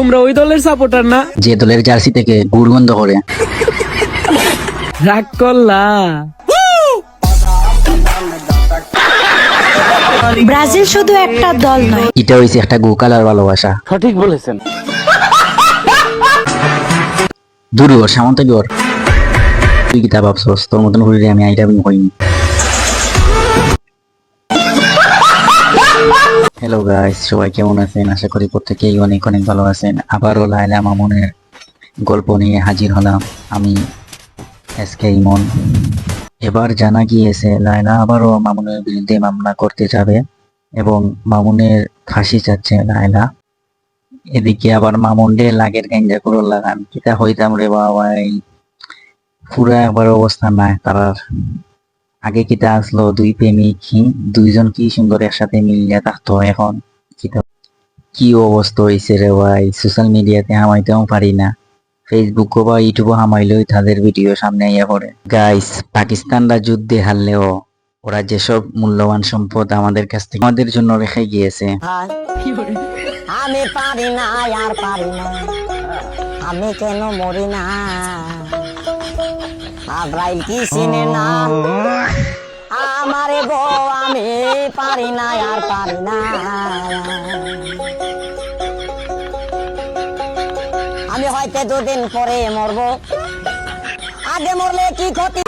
তোমরা ওই দলের সাপোর্টার না? যে দলের জার্সি থেকে গুড় গন্ধ করে। রাগ করলা? ব্রাজিল শুধু একটা দল নয়, এটা হইছে একটা গোকালার ভালোবাসা। সঠিক বলেছেন। দূর ওর সামন্ত ওর। তুই কি তা ভাবছস তোর মতন হইলে আমি আইটা হইনি। হ্যালো গাইস, সবাই কেমন আছেন? আশা করি প্রত্যেকেই অনেক অনেক ভালো আছেন। আবারও লায়লা মামুনের গল্প নিয়ে হাজির হলাম আমি, এসকে ইমন। এবার জানা গিয়েছে লায়লা আবারও মামুনের বিরুদ্ধে মামলা করতে যাবে এবং মামুনের ফাঁসি চাচ্ছে লায়লা। এদিকে আবার মামুনডে লাগের গাঞ্জা করে লাগান কিতা হইতাম রে বাবা। এই পুরা একবার অবস্থা নাই তারার। আগে কিতা আসলো দুই প্রেমিক, দুইজন কি সুন্দর একসাথে মিলিয়ে থাকতো, এখন কিতা কি অবস্থা হয়েছে রে ভাই। সোশ্যাল মিডিয়াতে হামাইতেও পারি না, ফেসবুক বা ইউটিউবে হামাইলেই তাদের ভিডিও সামনে আইয়া পড়ে। গাইস, পাকিস্তানরা যুদ্ধে হারলেও ওরা যেসব মূল্যবান সম্পদ আমাদের কাছ থেকে আমাদের জন্য রেখে গিয়েছে, আমি পারি না আর পারি না, আমি কেন মরি না, আব্রাইল কি চিনে না আমারে গো, আমি পারি না আর পারি না, আমি হয়তো দুদিন পরে মরবো, আগে মরলে কি ক্ষতি।